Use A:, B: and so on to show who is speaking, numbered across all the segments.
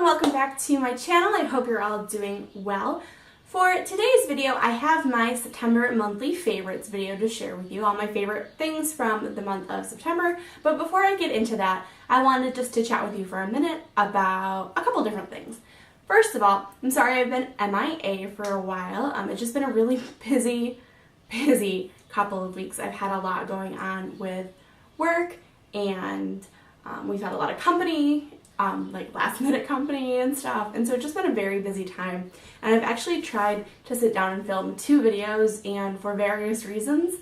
A: and welcome back to my channel. I hope you're all doing well. For today's video, I have my September monthly favorites video to share with you, all my favorite things from the month of September. But before I get into that, I wanted just to chat with you for a minute about a couple different things. First of all, I'm sorry I've been MIA for a while. It's just been a really busy couple of weeks. I've had a lot going on with work, and we've had a lot of company, like last minute company and stuff, and so it's just been a very busy time. And I've actually tried to sit down and film 2 videos, and for various reasons,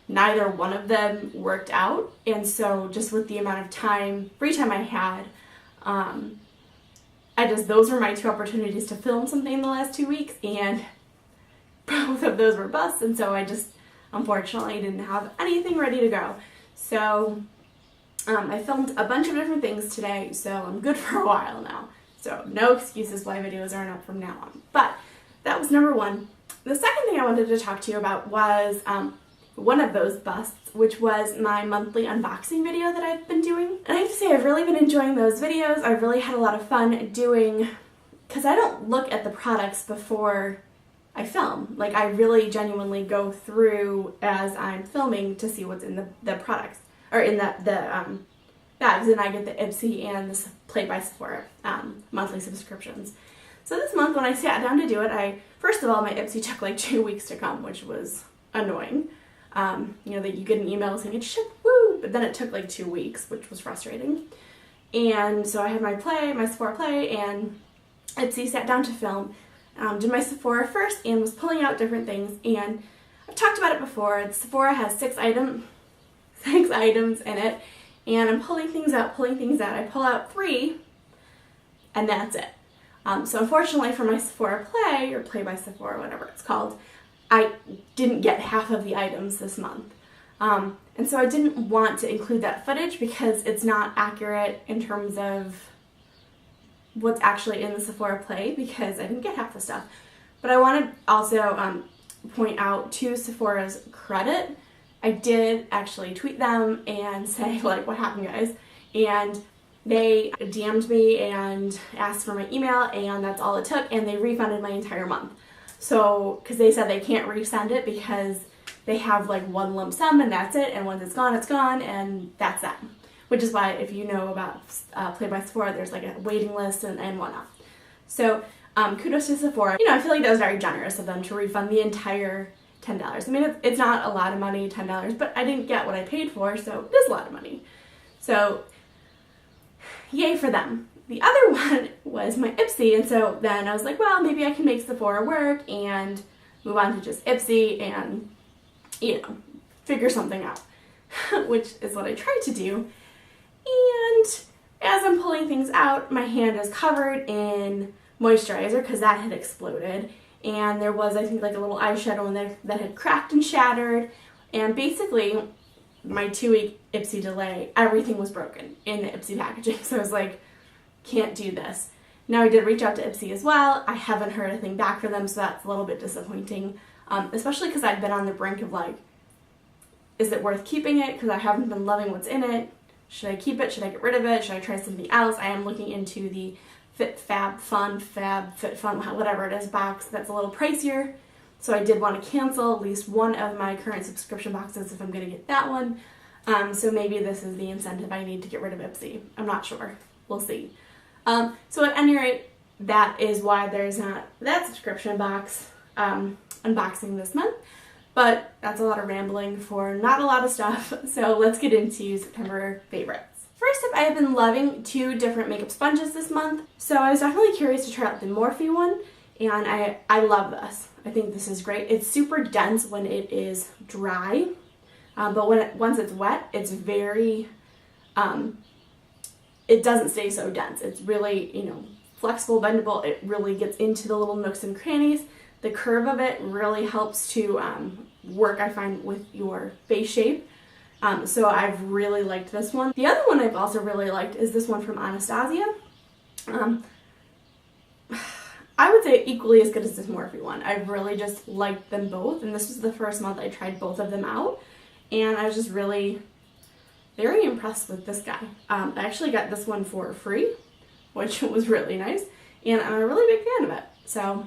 A: neither one of them worked out. And so just with the amount of time, free time I had, those were my 2 opportunities to film something in the last 2 weeks, and both of those were busts, and so I just unfortunately didn't have anything ready to go. So I filmed a bunch of different things today, so I'm good for a while now. So no excuses why videos aren't up from now on. But that was number 1. The second thing I wanted to talk to you about was one of those busts, which was my monthly unboxing video that I've been doing. And I have to say, I've really been enjoying those videos. I've really had a lot of fun doing, because I don't look at the products before I film. Like, I really genuinely go through as I'm filming to see what's in the products, or in the bags, and I get the Ipsy and the Play by Sephora monthly subscriptions. So this month when I sat down to do it, first of all, my Ipsy took like 2 weeks to come, which was annoying. You know, that you get an email saying it's shipped, woo, but then it took like 2 weeks, which was frustrating. And so I had my Sephora Play, and Ipsy sat down to film. Did my Sephora first and was pulling out different things, and I've talked about it before. Sephora has 6 items in it, and I'm pulling things out. I pull out 3, and that's it. So unfortunately for my Sephora Play, or Play by Sephora, whatever it's called, I didn't get half of the items this month. And so I didn't want to include that footage because it's not accurate in terms of what's actually in the Sephora Play, because I didn't get half the stuff. But I want to also point out, to Sephora's credit, I did actually tweet them and say, like, what happened, guys? And they DM'd me and asked for my email, and that's all it took, and they refunded my entire month. So, because they said they can't resend it because they have like one lump sum and that's it, and once it's gone, and that's that. Which is why, if you know about Play by Sephora, there's like a waiting list and whatnot. So, kudos to Sephora. You know, I feel like that was very generous of them to refund the entire $10. I mean, it's not a lot of money, $10, but I didn't get what I paid for, so it is a lot of money. So, yay for them. The other one was my Ipsy, and so then I was like, well, maybe I can make Sephora work and move on to just Ipsy and, you know, figure something out, which is what I tried to do. And as I'm pulling things out, my hand is covered in moisturizer because that had exploded. And there was, I think, like a little eyeshadow in there that had cracked and shattered. And basically, my 2-week Ipsy delay, everything was broken in the Ipsy packaging. So I was like, can't do this. Now, I did reach out to Ipsy as well. I haven't heard anything back from them, so that's a little bit disappointing. Especially because I've been on the brink of like, is it worth keeping it? Because I haven't been loving what's in it. Should I keep it? Should I get rid of it? Should I try something else? I am looking into the Fit Fun, whatever it is box that's a little pricier. So I did want to cancel at least one of my current subscription boxes if I'm going to get that one. So maybe this is the incentive I need to get rid of Ipsy. I'm not sure. We'll see. So at any rate, that is why there's not that subscription box unboxing this month. But that's a lot of rambling for not a lot of stuff. So let's get into September favorites. First up, I have been loving 2 different makeup sponges this month. So I was definitely curious to try out the Morphe one, and I love this. I think this is great. It's super dense when it is dry, but once it's wet, it's very, it doesn't stay so dense. It's really, you know, flexible, bendable. It really gets into the little nooks and crannies. The curve of it really helps to work, I find, with your face shape. So I've really liked this one. The other one I've also really liked is this one from Anastasia. I would say equally as good as this Morphe one. I've really just liked them both, and this was the first month I tried both of them out, and I was just really very impressed with this guy. I actually got this one for free which was really nice, and I'm a really big fan of it. So,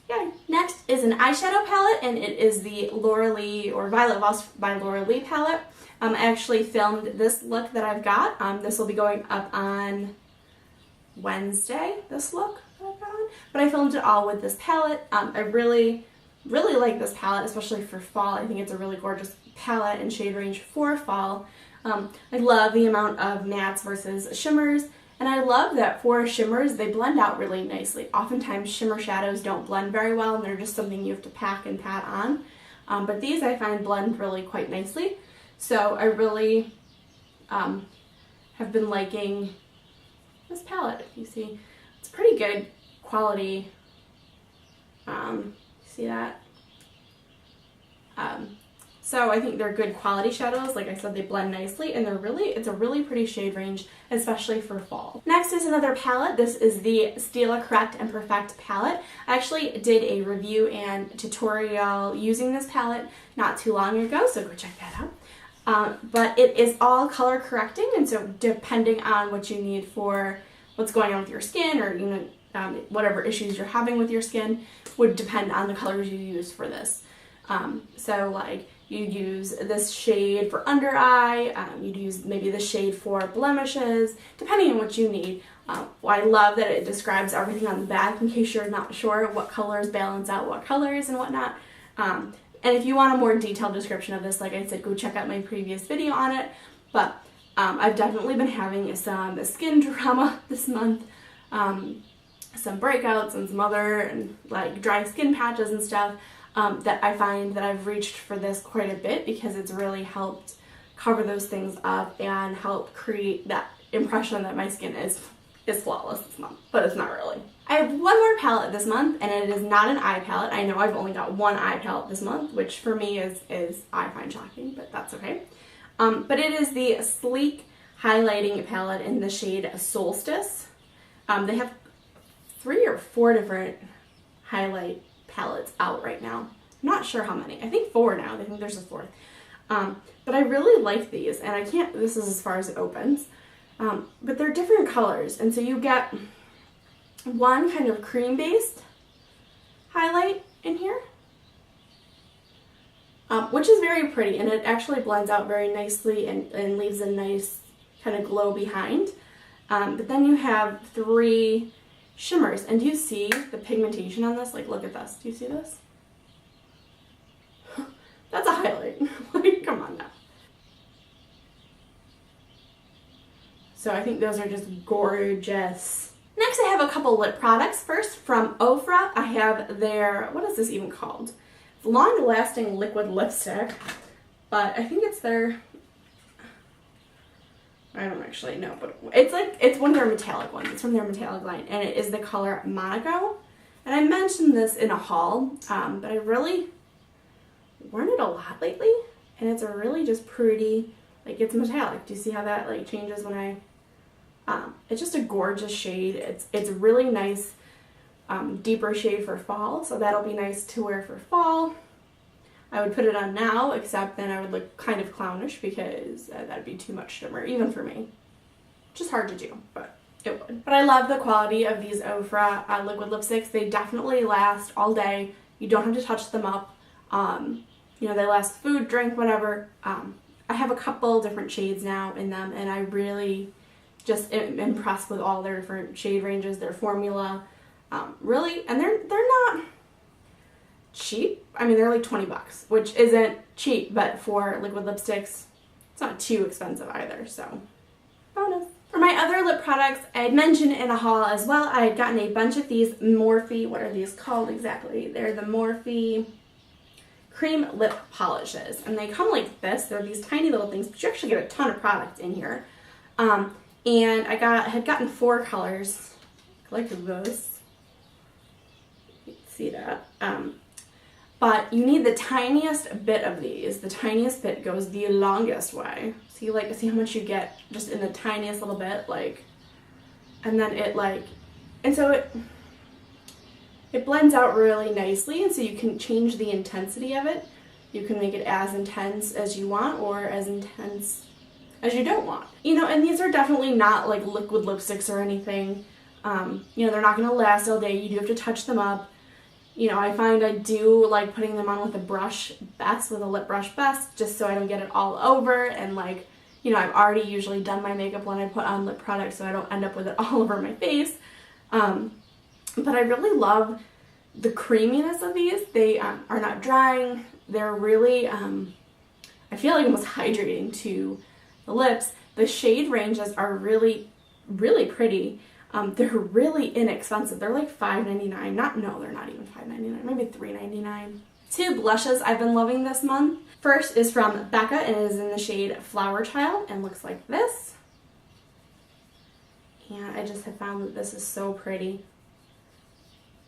A: yay. Next is an eyeshadow palette, and it is the Laura Lee, or Violet Voss by Laura Lee palette. I actually filmed this look that I've got. This will be going up on Wednesday, this look that I've got on. But I filmed it all with this palette. I really like this palette, especially for fall. I think it's a really gorgeous palette and shade range for fall. I love the amount of mattes versus shimmers, and I love that for shimmers, they blend out really nicely. Oftentimes shimmer shadows don't blend very well, and they're just something you have to pack and pat on. But these I find blend really quite nicely. So I really have been liking this palette. If you see, it's pretty good quality. See that? So I think they're good quality shadows. Like I said, they blend nicely, and it's a really pretty shade range, especially for fall. Next is another palette. This is the Stila Correct and Perfect palette. I actually did a review and tutorial using this palette not too long ago, so go check that out. But it is all color correcting, and so depending on what you need for what's going on with your skin, or whatever issues you're having with your skin, would depend on the colors you use for this. So like you use this shade for under eye, you'd use maybe this shade for blemishes, depending on what you need. I love that it describes everything on the back in case you're not sure what colors balance out what colors and whatnot. And if you want a more detailed description of this, like I said, go check out my previous video on it. But I've definitely been having some skin drama this month, some breakouts and some other like dry skin patches and stuff, that I find that I've reached for this quite a bit, because it's really helped cover those things up and help create that impression that my skin is flawless this month, but it's not really. I have one more palette this month, and it is not an eye palette. I know I've only got one eye palette this month, which for me I find shocking, but that's okay. But it is the Sleek Highlighting Palette in the shade Solstice. They have 3 or 4 different highlight palettes out right now. I'm not sure how many. I think 4 now. I think there's a 4th. But I really like these, and this is as far as it opens. But they're different colors, and so you get one kind of cream-based highlight in here, which is very pretty, and it actually blends out very nicely and leaves a nice kind of glow behind. But then you have 3 shimmers, and do you see the pigmentation on this? Like, look at this. Do you see this? That's a highlight. Like, come on now. So I think those are just gorgeous. Next, I have a couple lip products. First, from Ofra, I have their, what is this even called? It's long-lasting liquid lipstick, but I think it's their, I don't actually know, but it's one of their metallic ones. It's from their metallic line, and it is the color Monaco. And I mentioned this in a haul, but I really worn it a lot lately, and it's a really just pretty, like, it's metallic. Do you see how that like changes when I, it's just a gorgeous shade. It's a really nice deeper shade for fall, so that'll be nice to wear for fall. I would put it on now, except then I would look kind of clownish, because that'd be too much shimmer, even for me. Just hard to do, but it would. But I love the quality of these Ofra liquid lipsticks. They definitely last all day. You don't have to touch them up. You know, they last food, drink, whatever. I have a couple different shades now in them, and I really just am impressed with all their different shade ranges, their formula. Really, and they're not cheap. I mean, they're like 20 bucks, which isn't cheap, but for liquid lipsticks, it's not too expensive either, so bonus. For my other lip products, I had mentioned in a haul as well, I had gotten a bunch of these Morphe, what are these called exactly? They're the Morphe cream lip polishes, and they come like this. They're these tiny little things, but you actually get a ton of product in here. And I had gotten 4 colors, like this. You can see that. But you need the tiniest bit of these. The tiniest bit goes the longest way. See how much you get just in the tiniest little bit, like, and then it blends out really nicely, and so you can change the intensity of it. You can make it as intense as you want, or as intense as you don't want. You know, and these are definitely not like liquid lipsticks or anything. You know, they're not going to last all day. You do have to touch them up. You know, I find I do like putting them on with a brush best, with a lip brush best, just so I don't get it all over. And like, you know, I've already usually done my makeup when I put on lip product, so I don't end up with it all over my face. But I really love the creaminess of these. They are not drying. They're really, I feel like almost hydrating to the lips. The shade ranges are really, really pretty. They're really inexpensive. They're like $5.99. No, they're not even $5.99. Maybe $3.99. Two blushes I've been loving this month. First is from BECCA and it is in the shade Flowerchild and looks like this. And I just have found that this is so pretty.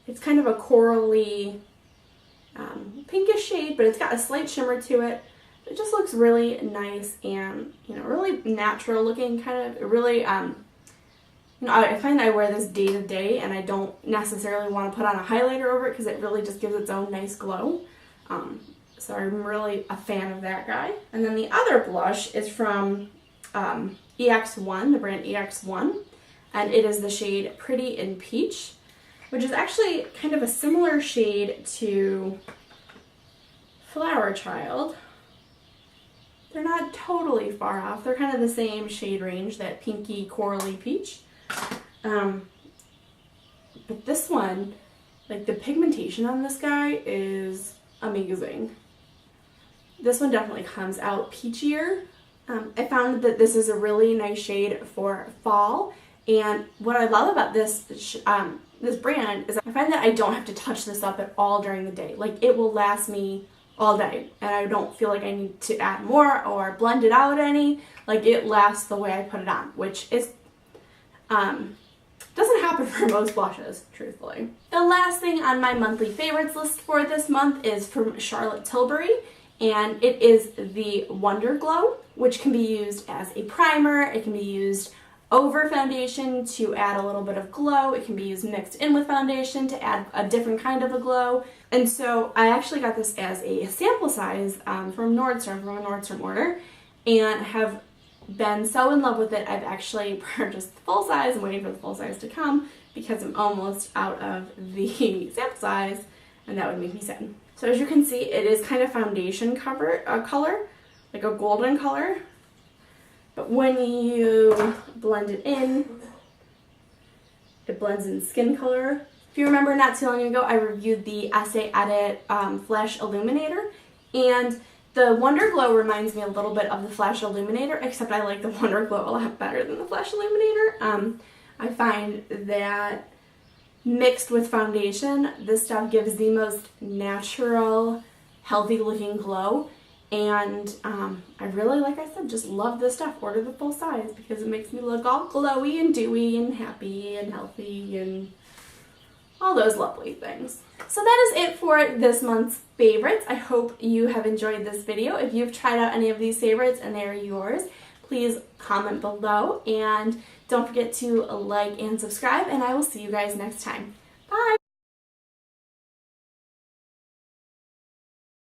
A: It's kind of a corally pinkish shade, but it's got a slight shimmer to it. It just looks really nice and, you know, really natural looking, kind of really, you know, I find I wear this day to day and I don't necessarily want to put on a highlighter over it because it really just gives its own nice glow. So I'm really a fan of that guy. And then the other blush is from EX1, the brand EX1, and it is the shade Pretty in Peach, which is actually kind of a similar shade to Flowerchild. They're not totally far off. They're kind of the same shade range, that pinky corally peach. But this one, like the pigmentation on this guy is amazing. This one definitely comes out peachier. I found that this is a really nice shade for fall, and what I love about this this brand is I find that I don't have to touch this up at all during the day. Like, it will last me all day and I don't feel like I need to add more or blend it out any. Like, it lasts the way I put it on, which is doesn't happen for most blushes, truthfully. The last thing on my monthly favorites list for this month is from Charlotte Tilbury, and it is the Wonder Glow, which can be used as a primer. It can be used over foundation to add a little bit of glow. It can be used mixed in with foundation to add a different kind of a glow. And so I actually got this as a sample size from Nordstrom, from a Nordstrom order, and have been so in love with it. I've actually purchased the full size. I'm waiting for the full size to come because I'm almost out of the sample size, and that would make me sad. So as you can see, it is kind of foundation color, like a golden color. But when you blend it in, it blends in skin color. If you remember, not too long ago, I reviewed the Essay Edit Flash Illuminator, and the Wonder Glow reminds me a little bit of the Flash Illuminator, except I like the Wonder Glow a lot better than the Flash Illuminator. I find that mixed with foundation, this stuff gives the most natural, healthy looking glow. And I really, like I said, just love this stuff. Order the full size because it makes me look all glowy and dewy and happy and healthy and all those lovely things. So that is it for this month's favorites. I hope you have enjoyed this video. If you've tried out any of these favorites and they're yours, please comment below and don't forget to like and subscribe, and I will see you guys next time. Bye!